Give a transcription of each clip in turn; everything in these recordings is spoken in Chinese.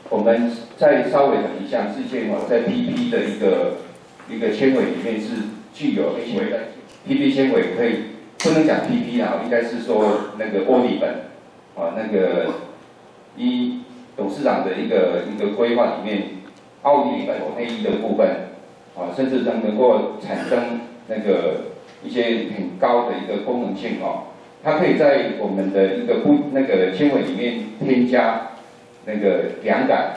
我们再稍微等一下，世界在 PP 的一个纤维里面是具有纤维的 PP 纤维可以不能讲 PP 啦，应该是说那个欧里本那个依董事长的一个规划里面，奥利本内衣的部分甚至能够产生那个一些很高的一个功能性它可以在我们的一个那个纤维里面添加那个凉感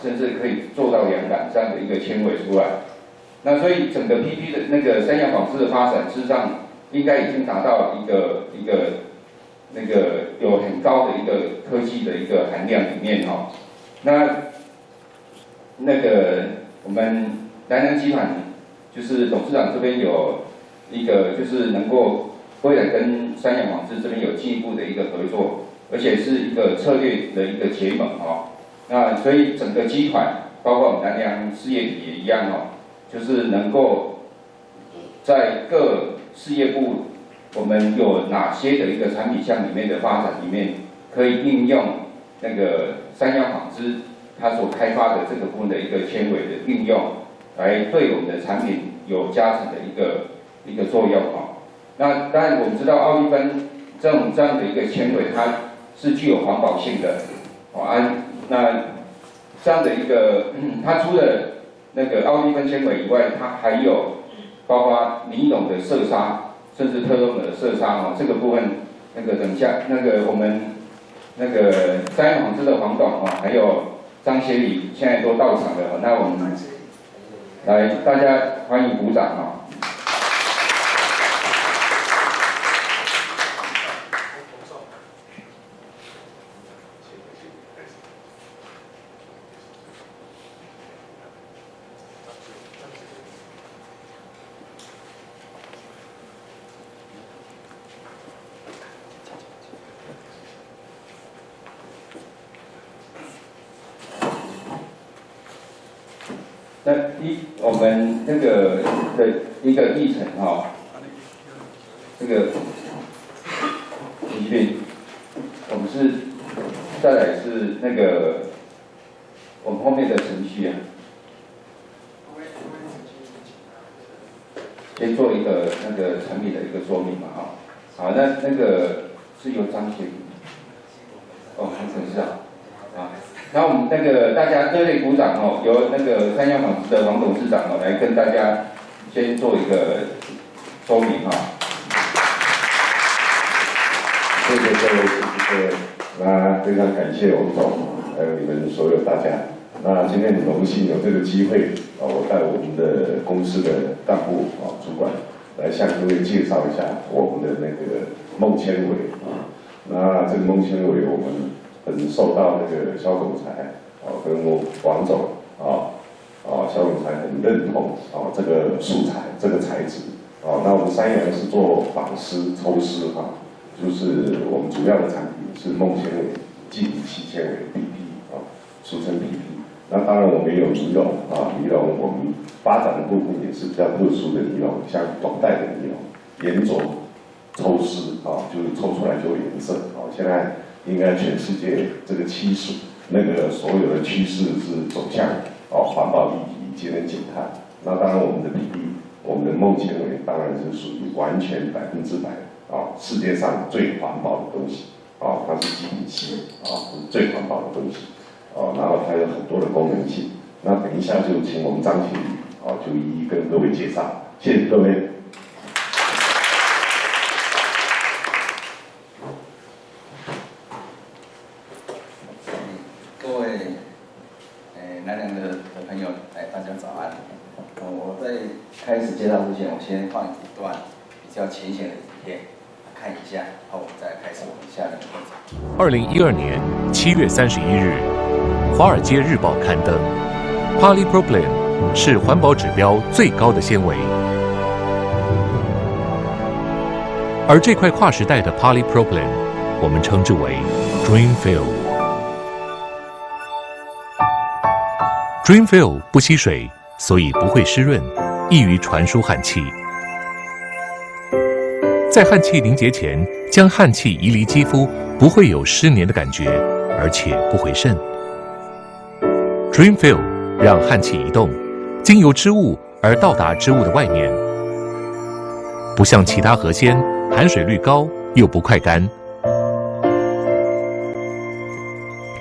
甚至可以做到凉感这样的一个纤维出来。那所以整个 PP 的那个三洋纺织的发展，事实上应该已经达到一个那个有很高的一个科技的一个含量里面那个我们南洋集团就是董事长这边有一个就是能够未来跟三洋纺织这边有进一步的一个合作，而且是一个策略的一个结盟那所以整个集团包括我们南洋事业体也一样就是能够在各事业部我们有哪些的一个产品项里面的发展里面，可以应用那个三洋纺织它所开发的这个部分的一个纤维的运用，来对我们的产品有加成的一个作用那当然我们知道奥利芬这样的一个纤维，它是具有环保性的那这样的一个它除了那个奥利芬纤维以外，它还有包括尼龙的色纱，甚至特用的色纱这个部分那个等一下那个我们那个三洋纺织的黄董还有张协理现在都到场了那我们来大家欢迎鼓掌我们那个的一个议程这个一定我们是再来是那个我们后面的程序先做一个那个产品的一个说明好，那个是由张协理黄董事长然后我们那个大家热烈鼓掌由那个三洋纺织的黄董事长来跟大家先做一个说明谢谢各位主持人，那非常感谢王总，还有你们所有大家。那今天很荣幸有这个机会我带我们的公司的干部主管来向各位介绍一下我们的那个梦纤维那这个梦纤维我们很受到那个肖总裁跟王总肖总裁很认同这个素材这个材质那我们三洋是做纺丝抽丝就是我们主要的产品是梦纤维、记忆器纤维 PP 俗称 PP。那当然我们也有尼龙尼龙我们发展的部分也是比较特殊的尼龙，像短带的尼龙，沿着抽丝就是抽出来就有颜色现在应该全世界这个趋势，那个所有的趋势是走向环保议题、节能减碳。那当然我们的 PP， 我们的梦纤维当然是属于完全100%世界上最环保的东西它是集体器是最环保的东西然后它有很多的功能性。那等一下就请我们张协理就一一跟各位介绍，谢谢各位。各位南洋的朋友大家早安。我在开始介绍之前，我先放一段比较浅显的影片看一下，然后我们再开始我们下面的会场。2012年7月31日，《华尔街日报》刊登 ，Polypropylene 是环保指标最高的纤维，而这块跨时代的 Polypropylene， 我们称之为 Dreamfill。Dreamfill 不吸水，所以不会湿润，易于传输焊气。在焊气凝结前，将焊气移离肌肤，不会有湿黏的感觉，而且不会渗。Dreamfill 让焊气移动，经由织物而到达织物的外面。不像其他河鲜，含水率高又不快干。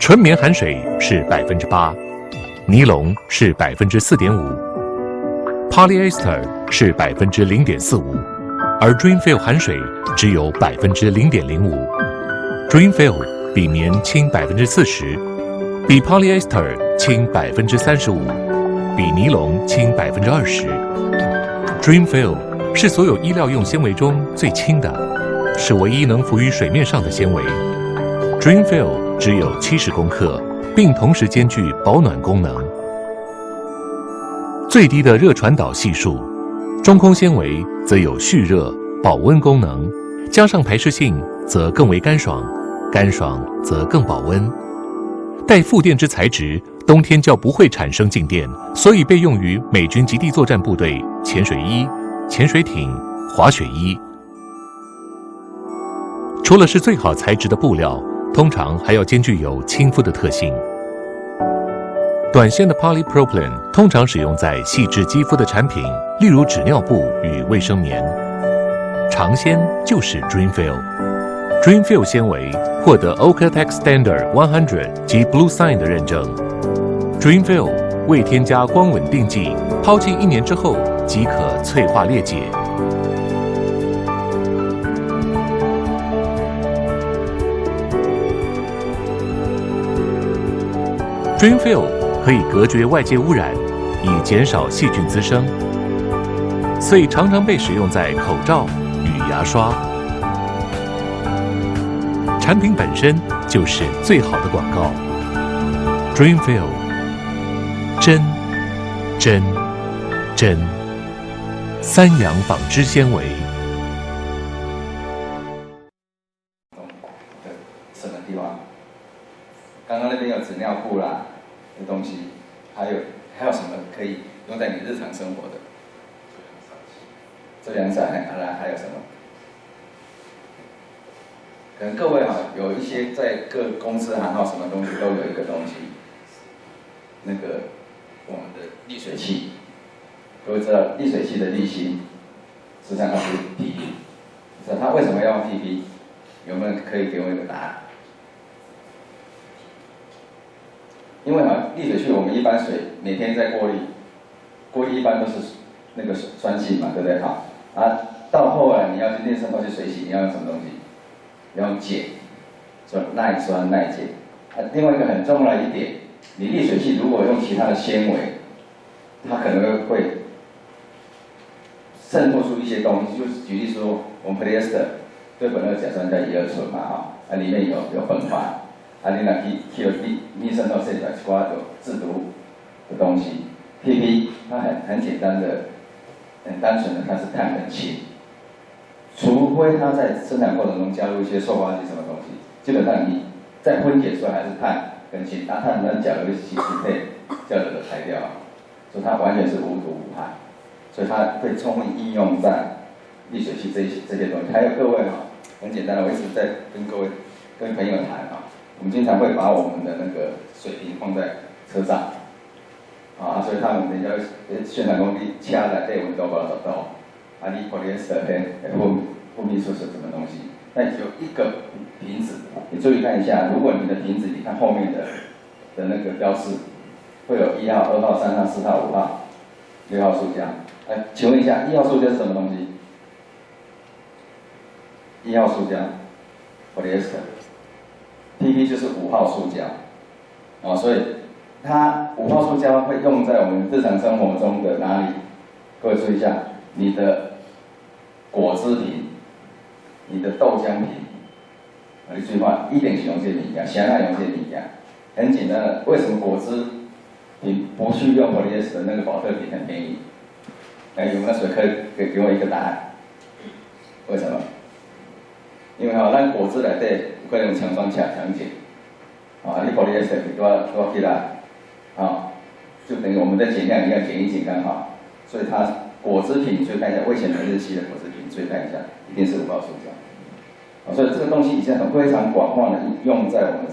纯棉含水是8%，尼龙是4.5%，Polyester 是0.45%，而 Dreamfill 含水只有0.05%。Dreamfill 比棉轻40%，比 Polyester 轻35%，比尼龙轻20%。Dreamfill 是所有衣料用纤维中最轻的，是唯一能浮于水面上的纤维。Dreamfill 只有70公克，并同时兼具保暖功能。最低的热传导系数，中空纤维则有蓄热、保温功能，加上排湿性则更为干爽，干爽则更保温。带负电之材质，冬天较不会产生静电，所以被用于美军极地作战部队潜水衣、潜水艇、滑雪衣。除了是最好材质的布料，通常还要兼具有亲肤的特性。短纤的 polypropylene 通常使用在细致肌肤的产品，例如纸尿布与卫生棉。长纤就是 Dreamfill。Dreamfill 纤维获得 Oeko-Tex Standard 100及 Blue Sign 的认证。Dreamfill 未添加光稳定剂，抛弃1年之后即可脆化裂解。Dreamfill 可以隔绝外界污染，以减少细菌滋生，所以常常被使用在口罩与牙刷。产品本身就是最好的广告。Dreamfill， 真3洋纺织纤维。什么地方？刚刚那边有纸尿布啦的东西，还有什么可以用在你日常生活的？遮阳伞，还有什么？可能各位有一些在各公司行号什么东西都有一个东西，那个我们的沥水器，各位知道沥水器的沥芯，实际上它是 PP， 是它为什么要用 PP？ 有没有人可以给我一个答案？因为沥水器我们一般水每天在过滤，过滤一般都是那个酸性嘛，对不对？到后来你要去练渗透去水洗，你要用什么东西？要用碱，所以耐酸耐碱。另外一个很重要的一点，你沥水器如果用其他的纤维，它可能会渗透出一些东西。就是举例说，我们 polyester 对苯二甲酸在乙二醇嘛，里面有苯环，你若去逆渗透渗出来一寡有制毒的东西。PP 它很简单的、很单纯的，它是碳跟氢。除非它在生产过程中加入一些塑化剂什么东西，基本上你再分解出来还是碳跟氢，碳跟钾有一些配较有的材料，所以它完全是无毒无害，所以它会充分应用在沥水器这些东西。还有各位很简单的，我一直在跟各位朋友谈我们经常会把我们的那个水瓶放在车上，所以他们人家宣传讲你车内底温度50度。你 polyester 分泌出什么东西？但有一个瓶子，你注意看一下，如果你的瓶子，你看后面的那个标示，会有1号、2号、3号、4号、5号、6号塑胶。请问一下，1号塑胶是什么东西？1号塑胶 polyester，PP 就是5号塑胶，所以它5号塑胶会用在我们日常生活中的哪里？各位注意一下。你的果汁瓶、你的豆浆瓶，你注意看，一定是用这物件，谁爱用这物件？很简单的，为什么果汁瓶不去用 polyester 的那个保特瓶很便宜？有没有谁可以给我一个答案？为什么？因为咱果汁内底有可能强酸强碱，你 polyester 多起来，就等于我们的减量，你要减一减刚好，所以它。果汁瓶，你注意看一下，味全美日期的果汁瓶，你注意看一下，一定是5号塑胶。所以这个东西已经非常广泛的用在我们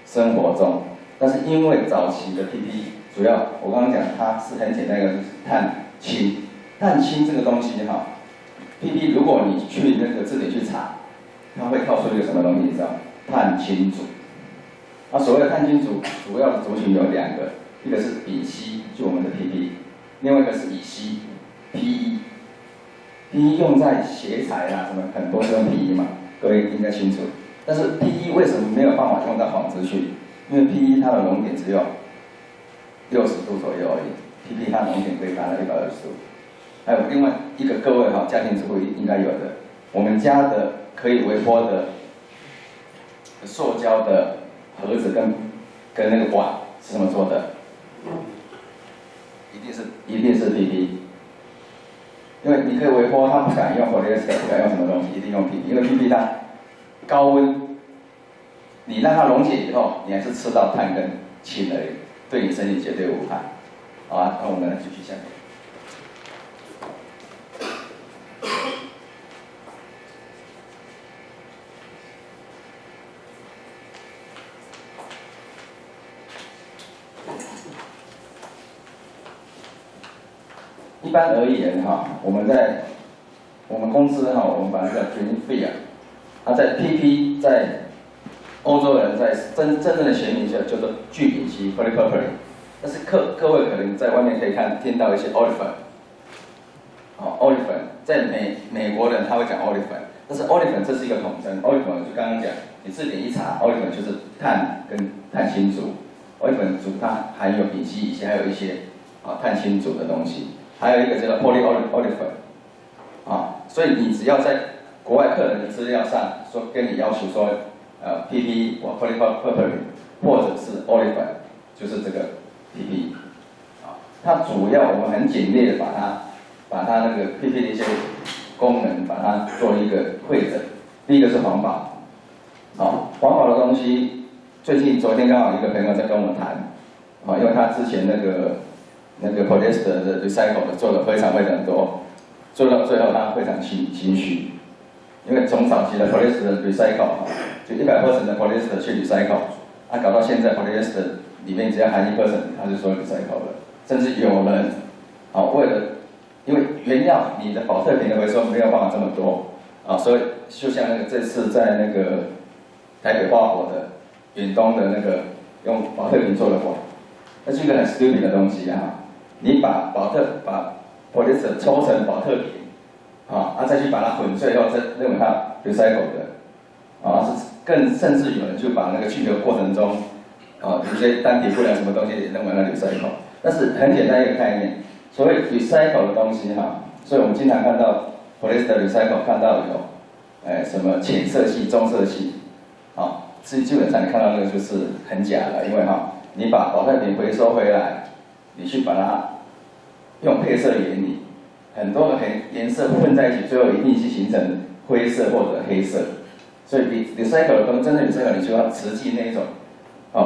生活中。但是因为早期的 PP 主要我刚刚讲它是很简单一个就是碳氢，碳氢这个东西哈，PP 如果你去那个字典去查，它会跳出一个什么东西你知道？碳氢组。那所谓的碳氢组主要的族群有2个，一个是丙烯，就我们的 PP， 另外一个是乙烯 PE。PE 用在鞋材啦，什么很多是用 PE 嘛，各位应该清楚。但是 PE 为什么没有办法用到纺织去？因为 PE 它的熔点只有60度左右而已 ，PP 它的熔点可以达到120度。还有另外一个各位哈，家庭主妇应该有的，我们家的可以微波的塑胶的盒子跟那个碗是怎么做的？一定是 PP。因为你可以微波，它不敢用 polyester， 不敢用什么东西，一定用 PP， 因为 PP 它高温，你让它溶解以后，你还是吃到碳跟氢而已，对你身体绝对无害。好啊，那我们来继续下面。一般而言哈，我们公司哈，我们把它叫 DreamFit， 它在 PP 在欧洲人在真正的学名叫做聚丙烯 polypropylene， 但是各位可能在外面可以听到一些 olefin， olefin 在美国人他会讲 olefin， 但是 olefin 这是一个统称 ，olefin 就刚刚讲，你字典一查 olefin 就是碳跟碳氢组 ，olefin 组它含有丙烯以及还有一些碳氢组的东西。还有一个叫做 polyolefin， 所以你只要在国外客人的资料上说跟你要求说，PP 或 polypropylene 或者是 olefin， 就是这个 PP， 它主要我们很简略的把它那个 PP 的一些功能把它做一个汇整。第一个是环保，环保的东西，昨天刚好一个朋友在跟我谈，因为他之前那个 polyester 的 recycle 做了非常多，做到最后他非常心虚，因为从早期的 polyester 的 recycle 就100% 的 polyester 去 recycle， 搞到现在 polyester 里面只要含1%，他就说 recycle 了，甚至有人为了因为原料你的保特瓶的回收没有办法这么多所以就像这次在那个台北花火的远东的那个用保特瓶做的碗，那是一个很 stupid 的东西你把polyester 抽成保特瓶，再去把它混碎后，认为它 recycle 的，甚至有人就把那个去油过程中，有些单体不良什么东西也认为它 recycle， 但是很简单一个概念，所谓 recycle 的东西所以我们经常看到 polyester recycle 看到有，什么浅色系、棕色系，基本上你看到那个就是很假的，因为你把保特瓶回收回来。你去把它用配色原理，很多的颜色混在一起，最后一定是形成灰色或者黑色。所以recycle 的东西，真正 recycle 你就要实际那一种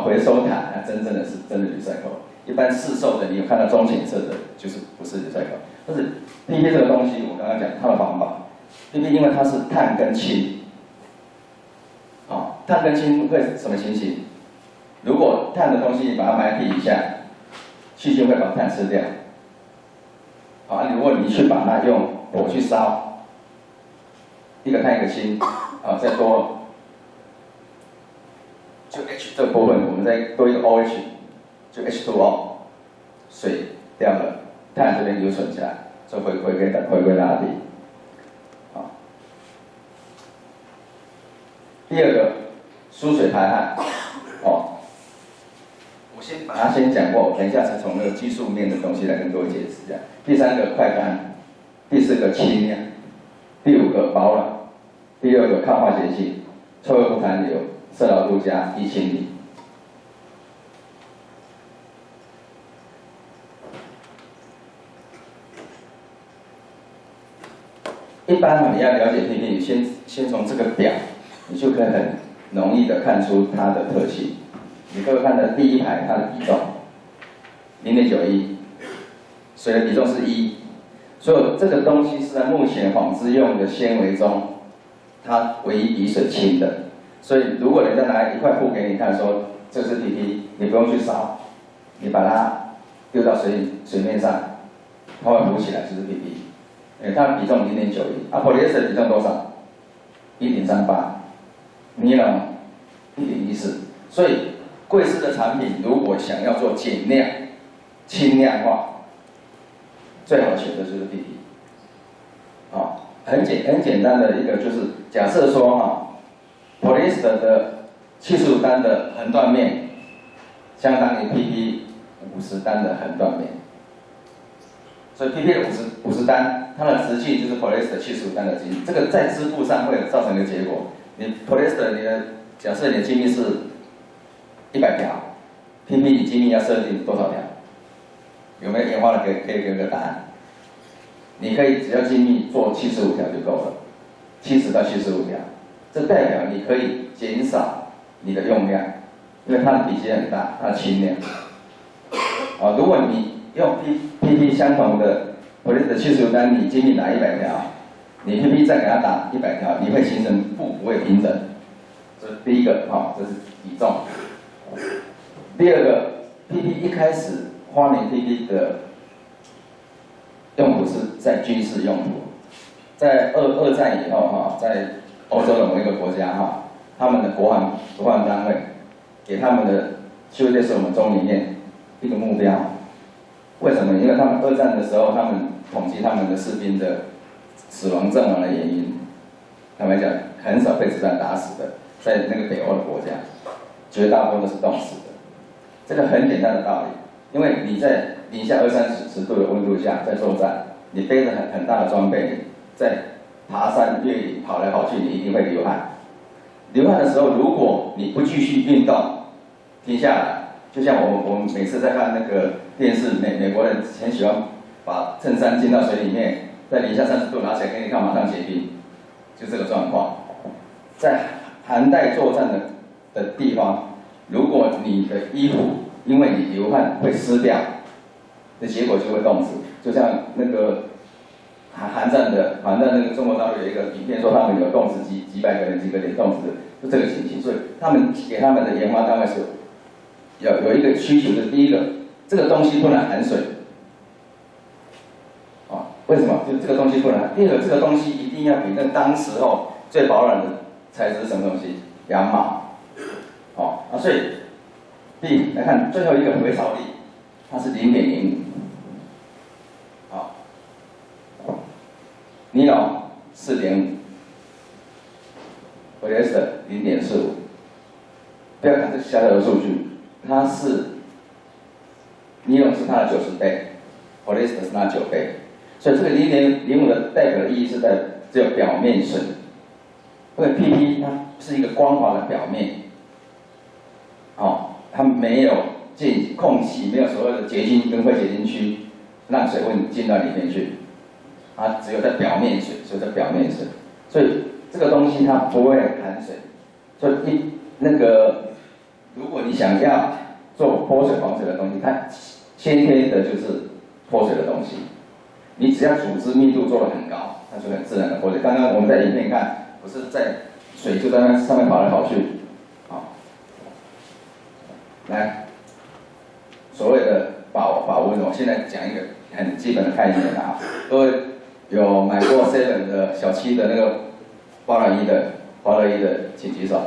回收塔，那真的是真的 recycle。一般市售的你有看到中浅色的，就是不是 recycle。但是 PP 这个东西，我刚刚讲它的环保 ，PP 因为它是碳跟氢，碳跟氢会什么情形？如果碳的东西你把它埋地底下。细菌会把碳吃掉，如果你去把它用火去烧，一个碳一个氢，再多，就 H 这个部分，我们再多一个 OH， 就 H2O， 水掉了，碳这边留存下来，就回归大地。第二个，输水排汗，先把它先讲过，等一下才从那个技术面的东西来跟各位解释一下。第3个快干，第4个清亮，第5个保暖，第6个抗化学性，臭味不残留，色牢度佳，易清理。一般你要了解 PP， 你先从这个表，你就可以很容易的看出它的特性。你各位看的第一排，它的比重0.91， 水的比重是1，所以这个东西是在目前纺织用的纤维中，它唯一比水轻的。所以如果人家拿一块布给你看说这是 PP，你不用去烧，你把它丢到水面上，它会浮起来，就是 PP。它比重0.91，啊 ，polyester 比重多少？1.38，尼龙1.14，所以贵司的产品如果想要做减量、轻量化，最好的选择就是 PP。很简单的一个就是，假设说polyester 的75单的横断面，相当于 PP 50单的横断面，所以 PP 的50单，它的直径就是 polyester 75单的直径，这个在织布上会造成一个结果，你 polyester 假设你的精密是100条 ，PP 你精密要设定多少条？有没有研发的可以给个答案？你可以只要精密做75条就够了，70到75条，这代表你可以减少你的用量，因为它的体积很大，它的轻量。如果你用 PP 相同的 polyester 75单，你精密打100条，你 PP 再给它打100条，你会形成布不会平整。这是第一个，这是比重。第二个 ，PP 一开始花莲 PP 的用途是在军事用途，在二战以后在欧洲的某一个国家他们的国防单位给他们的就类似我们中里面一个目标，为什么？因为他们二战的时候，他们统计他们的士兵的死亡阵亡的原因，坦白讲很少被子弹打死的，在那个北欧的国家，绝大部分都是冻死的。这个很简单的道理，因为你在零下20-30度的温度下在作战，你背着很大的装备，在爬山越岭跑来跑去，你一定会流汗。流汗的时候，如果你不继续运动，停下来，就像我们每次在看那个电视，美国人很喜欢把衬衫浸到水里面，在零下30度拿起来给你看，马上结冰，就这个状况。在寒带作战的地方，如果你的衣服因为你流汗会湿掉，的结果就会冻死。就像那个韩战那个中国大陆有一个影片说他们有冻死几百个人、几个点冻死的，就这个情形。所以他们给他们的研发单位是有一个需求，就是第一个，这个东西不能含水。为什么？就这个东西不能含。第二个，这个东西一定要比那当时候最保暖的材质是什么东西？羊毛。所以第来看最后一个回潮力，它是0.05。尼龙4.5， polyester 0.45。不要看这小小的数据，它是尼龙是它的90倍 ，polyester 是它的9倍，所以这个0.05的代表的意义是在只有表面损，因为 PP 它是一个光滑的表面，它没有空隙，没有所谓的结晶跟会结晶区，让水分进到里面去。它只有在表面水，所以在表面水，所以这个东西它不会含水，所以如果你想要做泼水防水的东西，它先天的就是泼水的东西，你只要组织密度做得很高，它就很自然的泼水。刚刚我们在影片看，不是在水就在那上面跑来跑去，来，所谓的保温，我现在讲一个很基本的概念各位有买过 7的小七的那个保暖衣的华乐衣的，请举手，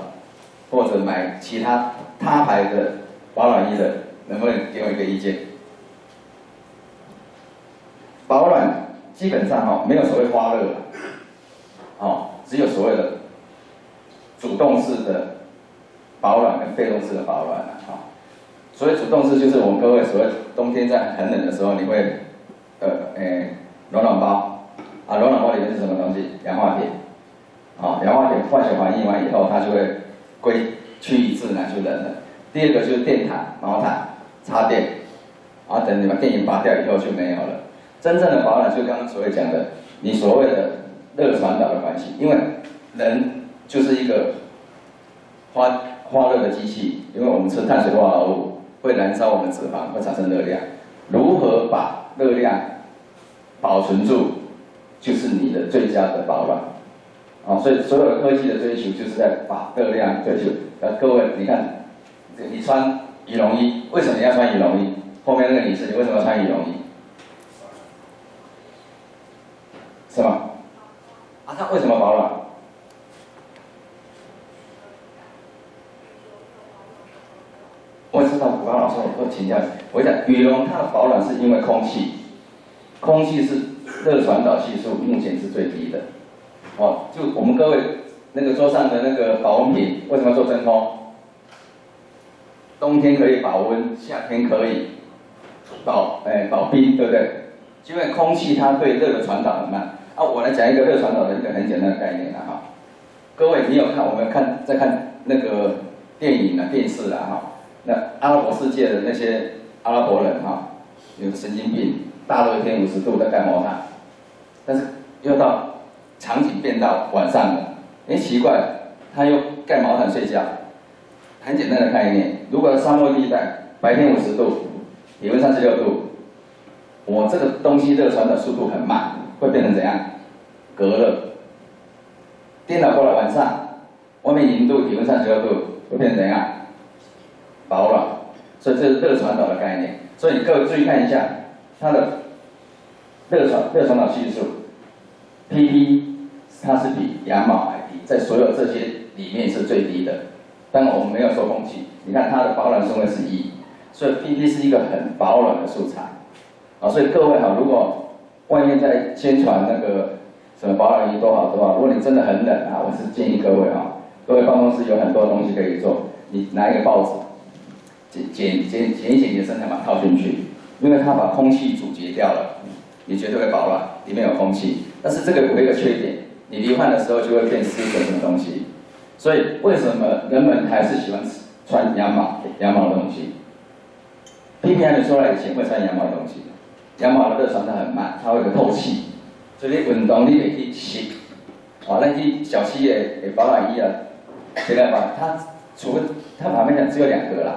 或者买其他牌的保暖衣的，能不能给我一个意见？保暖基本上没有所谓发热只有所谓的主动式的保暖跟被动式的保暖所谓主动式就是我们各位所谓冬天在很冷的时候，你会暖包。暖包里面是什么东西？氧化铁。氧化铁化学反应完以后，它就会趋于自然就冷了。第二个就是电毯、毛毯、插电，等你把电源拔掉以后就没有了。真正的保暖就是刚刚所谓讲的，你所谓的热传导的关系，因为人就是一个发热的机器，因为我们吃碳水化合物会燃烧我们脂肪，会产生热量。如何把热量保存住，就是你的最佳的保暖。所以所有的科技的追求就是在把热量追求。各位，你看，你穿羽绒衣，为什么你要穿羽绒衣？后面那个女士，你为什么要穿羽绒衣？是吗？啊，它为什么保暖？我知道，古刚老师，我请教，我讲羽绒它的保暖是因为空气，空气是热传导系数目前是最低的。哦，就我们各位那个桌上的那个保温瓶，为什么要做真空？冬天可以保温，夏天可以保冰，对不对？因为空气它对热的传导很慢。啊，我来讲一个热传导的一个很简单的概念哈。各位，你有看我们在看那个电影啊、电视啊哈？那阿拉伯世界的那些阿拉伯人哈，有神经病，大热天50度在盖毛毯，但是又到场景变到晚上了，奇怪，他又盖毛毯睡觉。很简单的概念，如果沙漠地带白天50度，体温36度，我这个东西热传导速度很慢，会变成怎样？隔热。颠倒过来晚上，外面0度，体温36度，会变成怎样？保暖。所以这是热传导的概念。所以各位注意看一下，它的热传导系数 ，pp 它是比羊毛还低，在所有这些里面是最低的。当然我们没有说空气，你看它的保暖顺位是1，所以 pp 是一个很保暖的素材。啊，所以各位哈，如果外面在宣传那个什么保暖衣多好多好，如果你真的很冷啊，我是建议各位哈，各位办公室有很多东西可以做，你拿一个报纸，剪一剪你的生产码套进去，因为它把空气阻截掉了，你绝对会保暖，里面有空气。但是这个有一个缺点，你流汗的时候就会变湿的什么东西。所以为什么人们还是喜欢穿羊毛的东西 ？PP 还没出来以前会穿羊毛的东西，羊毛的热传导很慢，它会有个透气，所以你运动你会去吸。哦，那去小企业的保暖衣啊，现在把它除了它旁边讲只有2个啦，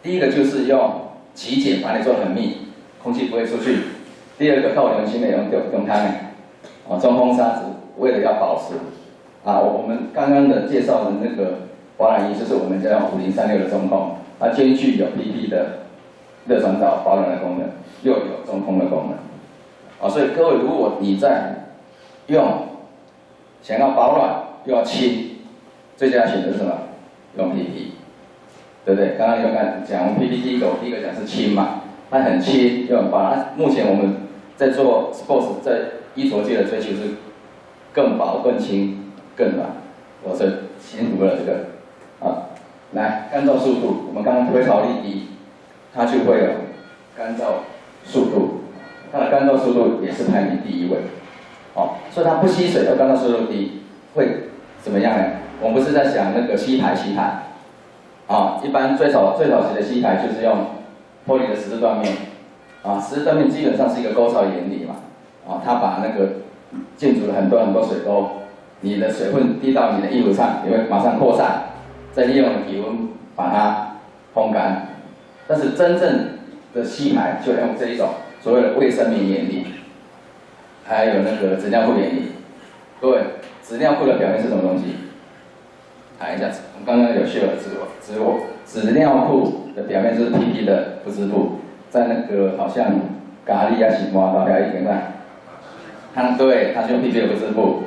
第一个就是用起茧把你做得很密，空气不会出去；第二个靠流行的用它呢，哦，中空纱质为了要保持。啊，我们刚刚的介绍的那个保暖衣，就是我们叫5036的中空，它兼具有 PP 的热传导保暖的功能，又有中空的功能。啊，所以各位，如果你在想要保暖又要轻，最佳选择是什么？用 PP， 对不对？刚刚有讲，我们 PP 第一个讲是轻嘛，它很轻又很保暖。目前我们在做 sports， 在衣着界的追求是更薄、更轻。更暖，我是先读了这个啊。来，干燥速度，我们刚刚推潮力低，它就会有干燥速度，它的干燥速度也是排名第1位，哦，所以它不吸水的干燥速度低，会怎么样呢？我们不是在想那个吸排，啊，一般最早期的吸排就是用玻璃的十字断面，啊，十字断面基本上是一个沟槽原理嘛，啊，它把那个建筑了很多水沟。你的水分滴到你的衣服上，你会马上扩散，再利用体温把它烘干。但是真正的吸排就用这一种所谓的卫生棉原理，还有那个纸尿裤原理。各位，纸尿裤的表面是什么东西？看一下，我们刚刚有秀了纸尿裤的表面就是 PP 的不织布，在那个好像咖喱啊、西瓜大家一点看，对，它是用 PP 的不织布。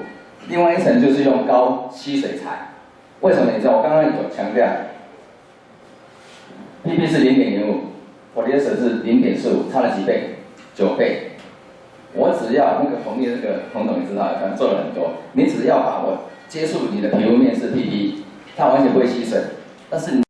另外一层就是用高吸水材，为什么？你知道我刚刚有强调 ，PP 是0.05，polyester 是0.45，差了几倍？9倍。我只要那个红叶那个红董你知道，刚刚做了很多，你只要把我接触你的皮肤面是 PP， 它完全不会吸水，但是你